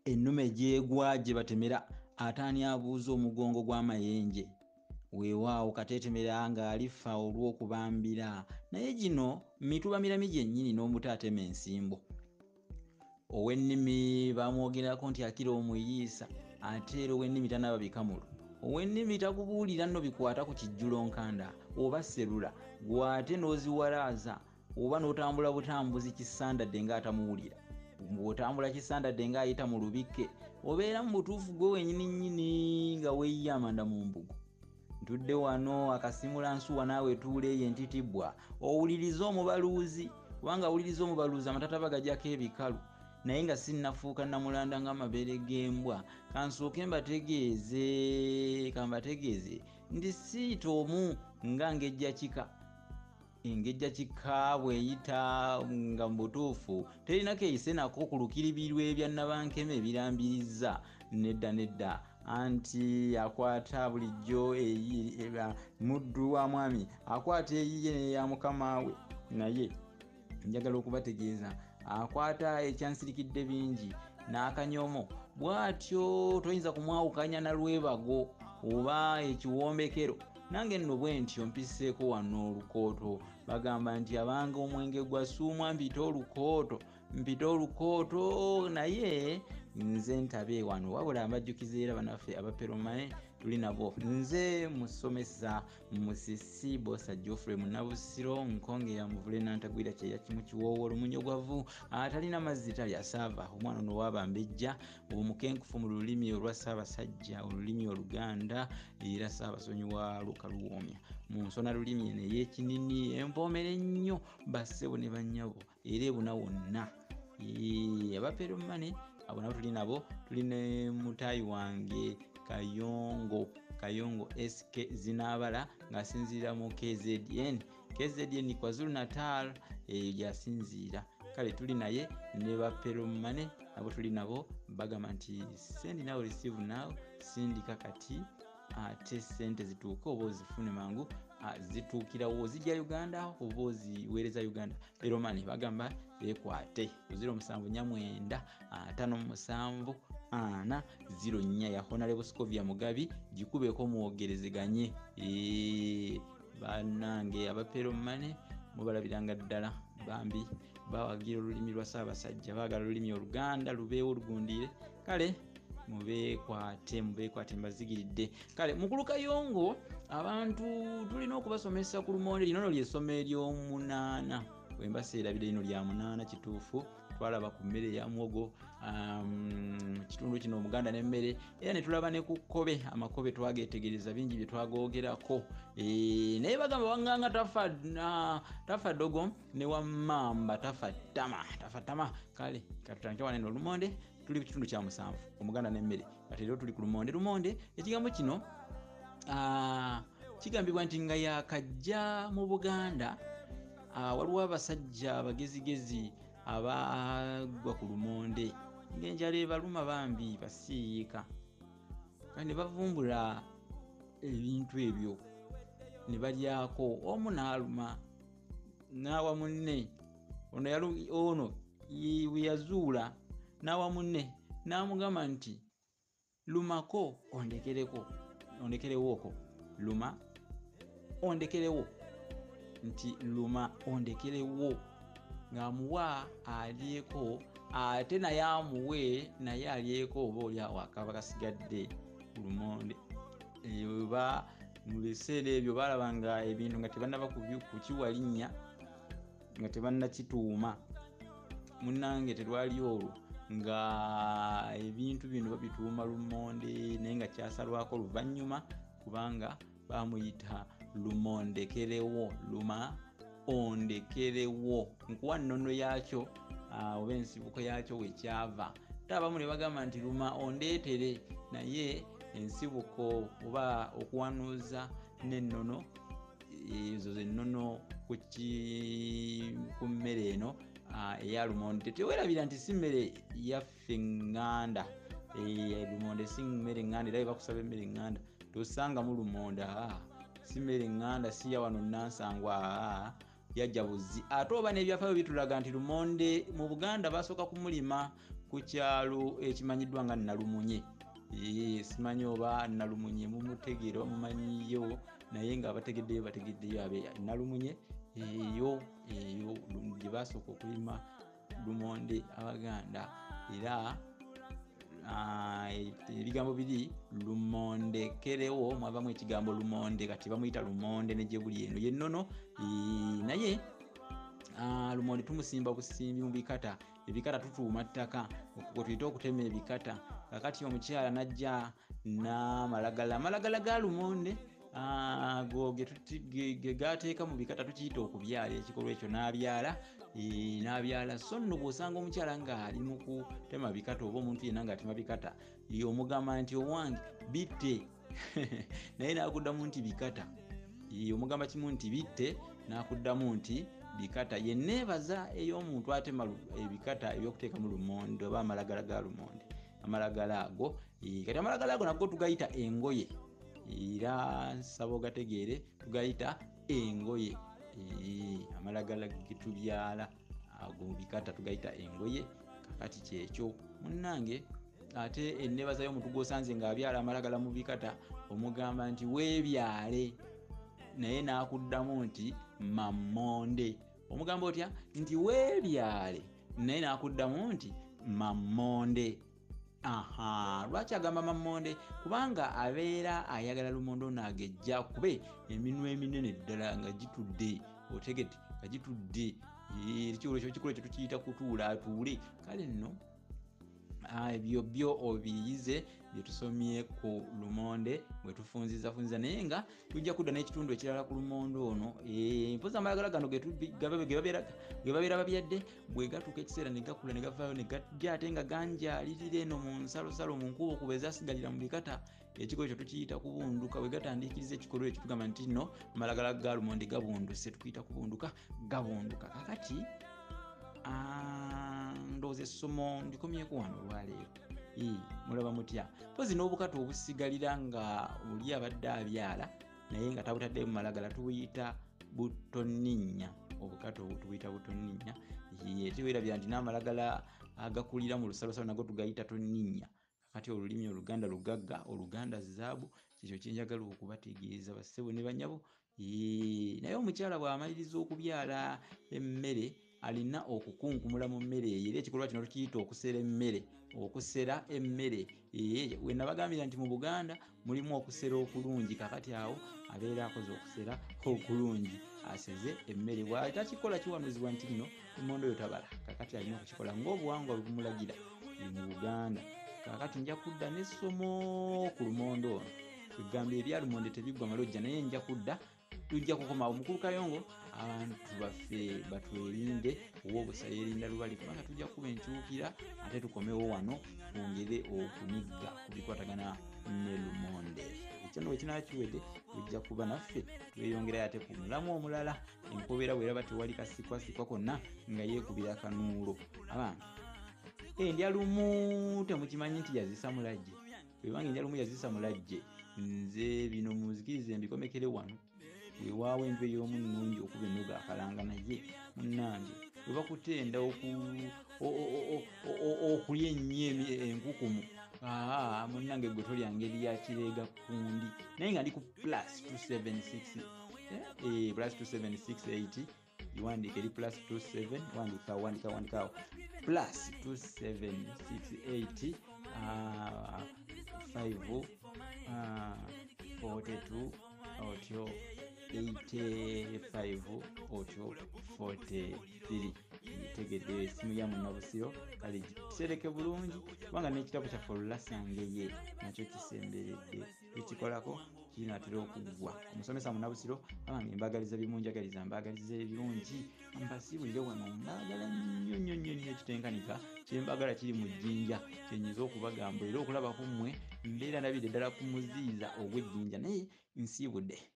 ennume gyegwa gye batemera ataani abuuza omugongo gw'amayenje weewaawo kateetemera ng'alifa olw'okubambira naye gino mituba mirami gyennyini n'omuto atema ensimbo. Ow'ennimi bamwogerako nti akira omuyiisa ate era ow'ennimi tanaaba bikamulu. Ow'ennimi takubuulira nno bikwata ku kijjulo nkanda oba serula gw'ate n'oziwalaaza oba n'otambula butambuzi kisandadde ng'atamuwulira. Bw'otambula kisandadde ng'ayita mu lubike obeera mu butuufu gwe wennyini nga weeyiye amanda mu mbugo. Ntudde wano akasimula nsuwa naawe tuuleeyo entitibwa owuliriza omubaluuzi kubanga awuliriza omubaluuzi amatata bagajjako ebikalu naye nga sinnafuuka namulanda ng'amabeere g'embwa kansooke mbategeeze ndi siitoomu nga ngejja kika. Engejja kika bweyita nga mu butuufu terinako eyise nako ku lukiribirwa ebya Nabankeme ebirambiriza nedda anti akwata bulijjo muddu wa mwami akwata eyiye neya mukama we naye njagala okubategeeza akwata ekyansirikidde bingi n'akanyomo bw'atyo toyinza kumwawukanya na lwebago oba ekiwombekero. Nange nno bwe ntyo mpiseeko wano olukooto bagamba nti abanga omwenge gwa ssuumwa mpita olukooto naye nze ntabe wano wabula mbajjukiza era banaffe abaperomane tuli nabo. Nze musomesa Musisi Bosa Geoffrey Munabusiro nkonge ya muvule nantagwira kyeya kimu kiwoowo olumunyogavu atalina mazzi talya saava omwana ono wabambejja omukenkufu mu lulimi olwa Ssaabasajja olulimi Oluganda era Ssaabasonyiwa Lukaluwoomya mu nsona lulimi eno ey'ekinini empoomere ennyo bassebo ne bannyabo era ebuna wonna. Abaperomane abo nabo tuli nabo tuli ne mutaayi wange Kayongo SK Zinaabala ng'asinziira mu KZN KwaZulu Natal gy'asinziira. Kale tuli naye ne baperomane nabo tuli nabo bagamba nti send now receive now sindika kati ate sente zituuke oba ozifune mangu zituukirawo zijja Uganda oba oziweereza Uganda. Peromane bagamba beekwate 0757 ya Honorable Scovia Mugabi gikubeeko mwogerezeganye. Bannange abaperomane mubalabiranga ddala bambi bawagira olulimi lwa Ssaabasajja baagala olulimi Oluganda lubeewo olugundire. Kale mubeekwate mbazigiridde. Kale mukulu Kayongo abantu tulina okubasomesa ku lumonde lino ly'essomo ery'omunaana wembaseerabira lino lya munaana kituufu twalaba ku mmere ya muwogo kitundu kino Omuganda n'emmere era ne tulaba ne ku kkobe amakobe twageetegereza bingi bye twagoogerako naye bagamba wanganga tafa dogo ne wammamba tafa tama. Kale katutandike waneno olumonde tuli ku kitundu kya 7 Omuganda n'emmere kati leero tuli ku lumonde. Ekigambo kino kigambibwa nti nga yakajja mu Buganda waliwo abasajja abagezigezi abagwa ku lumonde ng'enjala ebaluma bambi basiiyika kale ne bavumbula ebintu ebyo ne balyako. Omu n'aluma n'awa munne ono we yazuula n'awa munne n'amugamba nti lumako ondekerewoko luma ondekerewo nti luma ondekerewo ng'amuwa alyeko ate naye amuwe naye alyeko oba oli awo akaba kasigadde ku lumonde. Oba mu biseera ebyo balabanga ebintu nga tebannaba kukiwa linnya nga tebannakituuma munnange terwali olwo nga ebintu bino babituuma lumonde naye nga kyasalwako luvannyuma kubanga bamuyita lumondekerewo luma ondekerewo nkuwa nnono yaakyo oba ensibuko yaakyo wekyava. Abamu ne bagamba nti luma ondeetere naye ensibuko oba okuwanuuza n'ennono ezo zennono ku mmere eno eya lumonde. Teweerabira nti si mmere yaffe Nganda. Lumonde si mmere Nganda era bakusaba emmere Nganda tosanga mu lumonde si mmere Nganda si ya wano Nansangwa yajja Buzzi. Ate oba n'ebyafaayo bitulaga nti lumonde mu Buganda basooka kumulima ku kyalo ekimanyiddwa nga Nalumunye. Simanyi oba Nalumunye mumutegeera mumanyiyo, naye nga abategeddeyo abe Nalumunye eyo gye basooka okulima lumonde Abaganda, era ebigambo biri lumondekerewo mwavamu ekigambo lumonde, kati bamuyita lumonde ne gye buli eno yennono. Naye lumonde tumusimba busimbi mu bikata, ebikata tutuuma ttaka okwo tuyita okutema ebikata. Kakati omukyala najja n'amalagala ga lumonde ge gateeka mu bikata, tukiyita okubyala. Ekikolwa ekyo n'abyala. So nno bw'osanga omukyala ng'ali mu kutema bikata oba omuntu yenna ng'atema bikata, omugamba nti owange bitte naye n'akuddamu nti bikata. Omugamba kimu nti bitte, n'akuddamu nti bikata. Ye neebaza ey'omuntu atema ebikata ebyokuteekamu lumonde oba amalagala ga lumonde. Amalagala ago kati amalagala ago naggo tugayita engoye, era nsaba ogategeere, tugayita engoye. Amalagala ge tubyala ago mu bikata tugayita engoye. Kakati kyekyo munnange. Ate enneebaza y'omuntu gw'osanze ng'abyala amalagala mu bikata, omugamba nti weebyale, naye n'akuddamu nti mamonde. Omugamba otya? Nti weebyale, naye n'akuddamu nti mamonde. Lwaki agamba mamonde? Kubanga abeera ayagala lumonde ono agejja kube eminwe eminene ddala nga gitudde, otegete nga gitudde. Ekikolo kyo tukiyita kutuula, atuule. Kale nno ebyo byo obiyize bye tusomye ku lumonde bwe tufunziza, naye nga tujja kudda n'ekitundu ekirala ku lumonde ono. Mpozi amalagala gano ge babeera babyadde, bwe gatuuka ekiseera ne gakula ne gavaayo ne gajja ate nga ganjaalirira eno mu nsalosalo mu nkubo ezasigalira mu bikata. Ekikolo ekyo tukiyita kubunduka. Bwe gatandiikiriza ekikolwa ekyo tugamba nti nno amalagala ga lumonde gabunduse, tukiyita kubunduka, gabunduka. Kakati ndowooza essomo ndikomyeko wano olwaleero. Mulaba mutya? Mpozi n'obukata obusigalira nga oli abadde abyala naye nga tabutadde mu malagala tubuyita butoninnya. Obukata obwo tubuyita butoninnya. Teweerabira nti n'amalagala agakulira mu lusalosalo nago tugayita toninnya. Kakati olulimi Oluganda lugagga, Oluganda zaabu, kikyo kyenjagala okubategeeza bassebo ne banyabo. Naye omukyala bw'amaliriza okubyala emmere alina okukunkumula mu mmere eyo, era ekikolwa kino tukiyita okusera emmere. We nabagambira nti mu Buganda mulimu okusera okulungi. Kakati awo abeera akoze okusera okulungi, aseze emmere. Bw'atakikola kiwanuzibwa nti nno lumonde oyo tabala. Kakati alina okukikola ng'obuwangwa bwe bumulagira mu Buganda. Kakati nja kudda n'essomo ku lumonde ono. Tugamba ebya lumonde tebiggwa malojja, naye nja kudda tujja kukoma Omukulu Kayongo abantu baffe batwerinde ow'obusa yeerinda lubali, kubanga tujja kuba enkyukira ate tukomewo wano twongere okunigga ku bikwatagana ne lumonde. Ekyo nno wekinaakiwedde tujja kuba naffe tweyongerayo ate ku mulamu omulala. Enkobeera bw'eraba tewali kasikwasikwa konna nga yeekubira kanuulo. Abange endya lumu temukimanyi nti yazisa mulajje. Webanga endya lumu yazisa mulajje, nze bino muzikirize mbikomekere wano. Weewaawo enju ey'omu nnungi okuba ennoga akalanga, naye munnange bwe bakutenda okulya ennyo enkukumu, munnange gwe tolya ngeri ya kireega kundi. Naye nga ndi ku +276 +276 iwandiika eri +27 wandikawo +2768 5 42 otyo 85 otyo 43. Tegedde esimu ya Munnabusiro kale gisereke bulungi, kubanga n'ekitabo kyaffe Olulasangeye nakyo kisemberedde. Tukikolako kinatera okuggwa. Omusomesa Munnabusiro abange mbagaliza bimunjagaliza, mbagaliza ebirungi, mbasibulire wano, mbagala nnyo kitenkanika kyembagala kiri mu jjinja kyenyiza okubagamba era okulaba ku mmwe mbeera ndabidde ddala ku muziiza ogw'ejjinja, naye nsiibudde